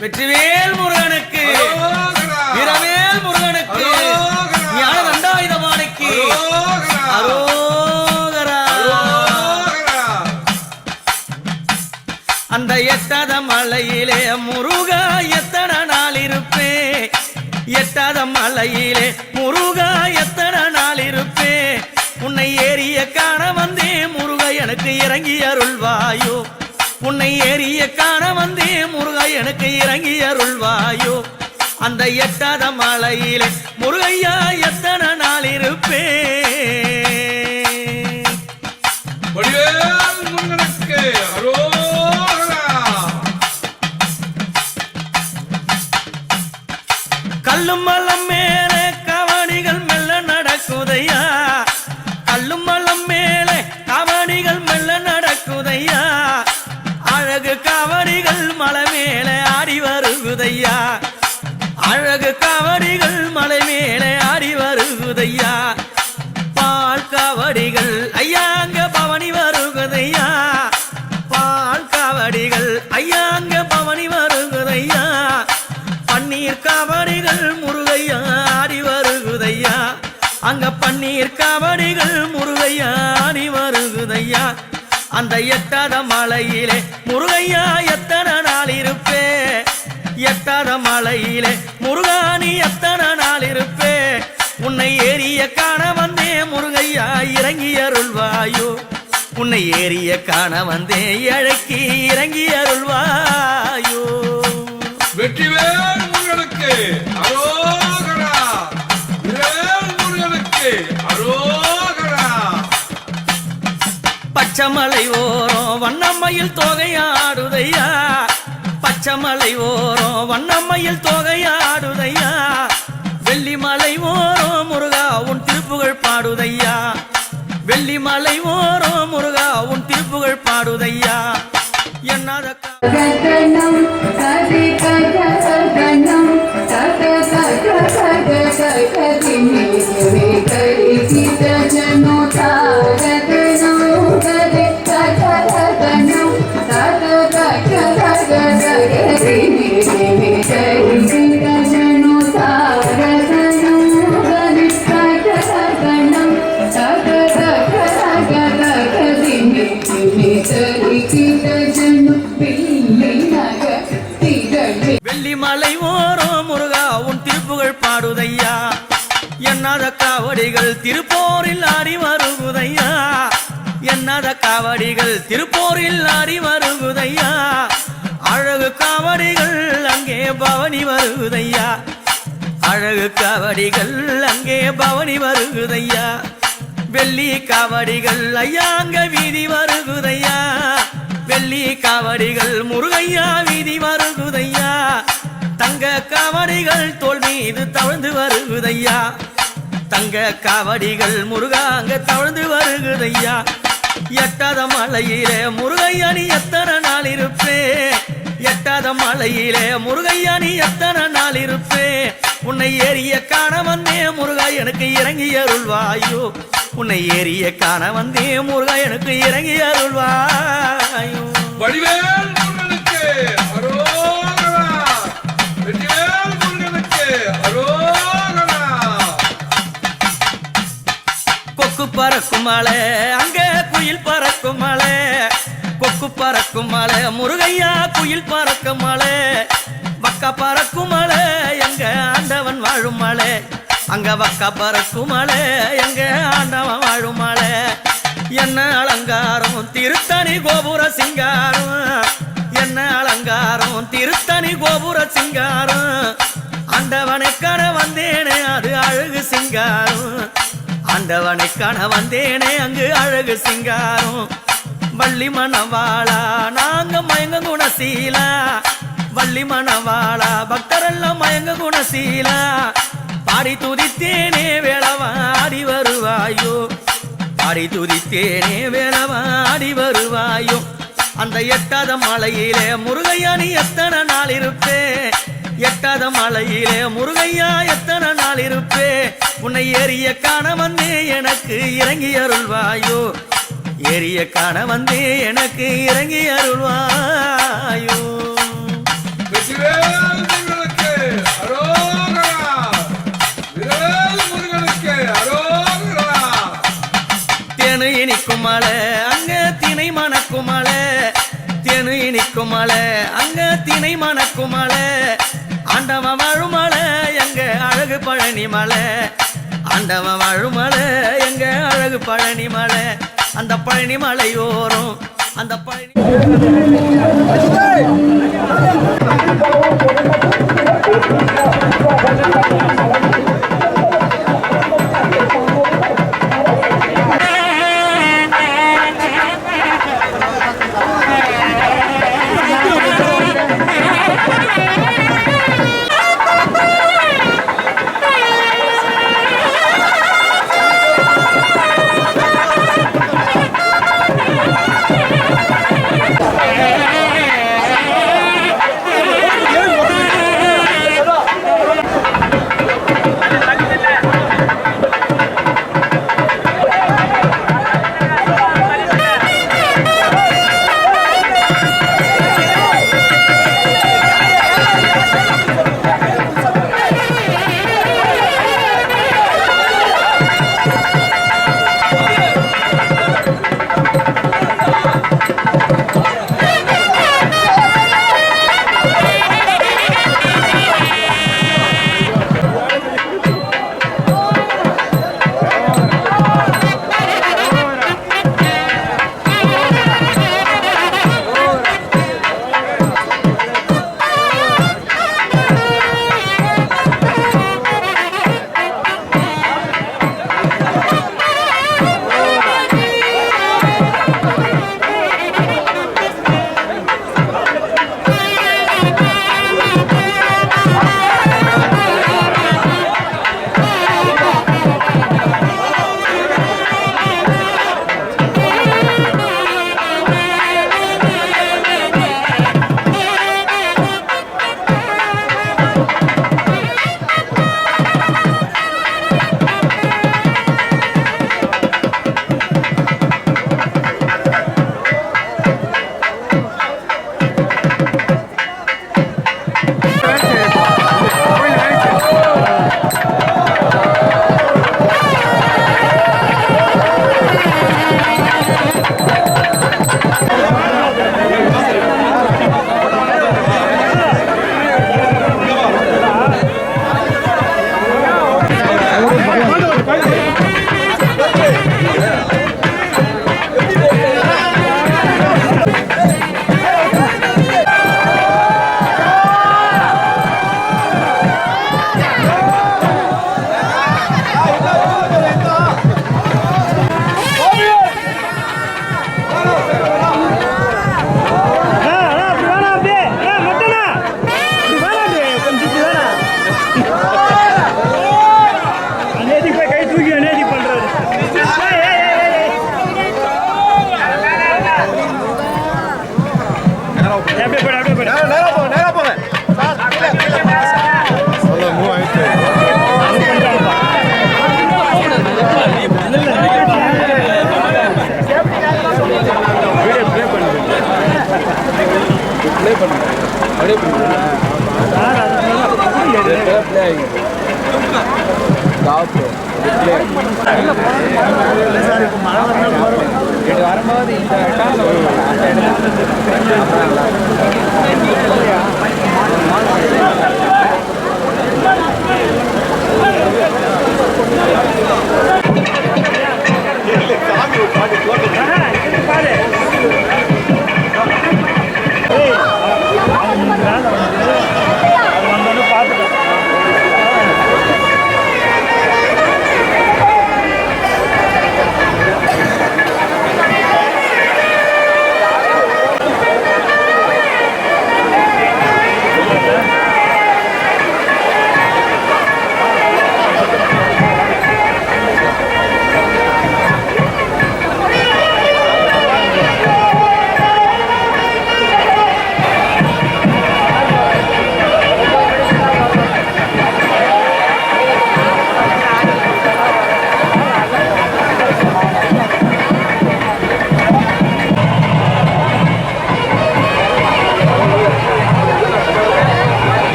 வெற்றிவேல் முருகனுக்கு, வீரவேல் முருகனுக்கு, ஞான தண்டாயுதபாணிக்கு அரோகரா. அந்த எட்டாத மலையிலே முருகா எத்தனை நாள் இருப்பே, எட்டாத மலையிலே முருகா எத்தனை நாள் இருப்பே, உன்னை ஏறிய காண வந்தே முருகா எனக்கு இறங்கி அருள்வாயோ, உன்னை ஏறிய காண வந்தே முருகா எனக்கு இறங்கி அருள்வாயோ. அந்த எட்டாத மலையிலே முருகையா எத்தனை நாள் இருப்பே. கல்லும் மலம் மேலே கவனிகள் மெல்ல நடக்குதையா, கல்லும் மலம் மேலே கவனிகள் மெல்ல நடக்குதையா, அழகு கவனிகள் மலை மேலே ஆடி வருகுதையா, அழகு கவனிகள் மலை மேலே ஆடி வருகுதையா, பால் கவடிகள் ஐயாங்க பவனி வருகுதையா, பால் கவடிகள் ஐயாங்க பவனி வருகுதையா, பன்னீர் கவடிகள் முருகையா ஆடி வருகுதையா, அங்க பன்னீர் கவடிகள் முருகையா ஆடி வருகுதையா. அந்த எட்டாத மலையிலே முருகையா எத்தனை நாள் இருப்பே, எட்டாத மலையிலே முருகானி எத்தனை நாள் இருப்பே, உன்னை ஏறிய காண வந்தே முருகையா இறங்கி அருள்வாயோ, உன்னை ஏறிய காண வந்தே அழைக்கி இறங்கி அருள்வாயோ. வெற்றிவேல் முருகனுக்கு அரோகரா, வீரவேல் முருகனுக்கு அரோகரா. பச்சமலை ஓரம் வண்ணம்மையில் தோகையாடுதையா, பச்சமலை ஓரம் வண்ணம்மையில் தோகையாடுதையா, வெள்ளிமலை ஓரம் முருகா உன் திருப்புகழ் பாடுதையா, வெள்ளிமலை ஓரம் முருகா உன் திருப்புகழ் பாடுதையா. என்னாத வெள்ளிமலை ஓரம் முருகா உன் திருப்புகழ் பாடுதையா, என்னாத காவடிகள் திருப்போரில் ஆடி வருகுதையா, என்னாத காவடிகள் திருப்போரில் ஆடி வருகுதையா, அழகு காவடிகள் அங்கே பவனி வருகுதையா, அழகு காவடிகள் அங்கே பவனி வருகுதையா, வெள்ளி காவடிகள் ஐயாங்க வீதி வருகுதையா, வெள்ளி காவடிகள் முருகையா வீதி வருகுதையா, தங்க காவடிகள் தோல் மீது தவழ்ந்து வருகுதையா, தங்க காவடிகள் முருகா அங்க தவழ்ந்து வருகுதையா. எட்டாத மலையிலே முருகையா நீ எத்தனை நாள் இருப்பே, எட்டாத மலையிலே முருகையா நீ எத்தனை நாள் இருப்பே, உன்னை ஏறிய காண வந்தே முருகா எனக்கு இறங்கி அருள்வாயோ, உன்னை ஏறிய காண வந்தே முருகா எனக்கு இறங்கி அருள்வாயோ. வடிவேல் முருகனுக்கு அரோகரா, வெற்றிவேல் முருகனுக்கு அரோகரா. கொக்கு பறக்கும் மலை அங்க குயில் பறக்கும் மலை, கொக்கு பறக்கும் மலை முருகையா குயில் பறக்கும் மலை, வக்க பறக்கும் மலை எங்க ஆண்டவன் வாழும் மலை, அங்க வக்க பறக்கும் மலை எங்க ஆண்டவன் வாழும் மலை. என்ன அலங்காரம் திருத்தணி கோபுர சிங்காரம், என்ன அலங்காரம் திருத்தணி கோபுர சிங்காரம், ஆண்டவனை காண வந்தேனே அது அழகு சிங்காரம், ஆண்டவனை காண வந்தேனே அங்கு அழகு சிங்காரம். வள்ளி மணவாளா நாங்க மயங்க குணசீலா, வள்ளி மணவாளா பக்தரெல்லாம் மயங்க குணசீலா, பாடி துதித்தேனே வேளவாடி வருவாயோ, பாடி துதித்தேனே வேளவாடி வருவாயோ. அந்த எட்டாத மலையிலே முருகையா நீ எத்தனை நாள் இருப்பே, எட்டாத மலையிலே முருகையா எத்தனை நாள் இருப்பே, உன்னை ஏறிய காண வந்தே எனக்கு இறங்கி அருள்வாயோ, ஏறிய காண வந்தே எனக்கு இறங்கி அருள்வாயோ. தேனு இனிக்கும் மலை அங்க திணை மணக்கும் மலை ஆண்டவன் வாழும் மலை எங்க அழகு பழனி மலை ஆண்டவன் வாழும் மலை எங்க அழகு பழனி மலை அந்த பழனி மலையோரம் அந்த பழனி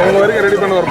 அவங்க வரைக்கும் ரெடி பண்ண ஒரு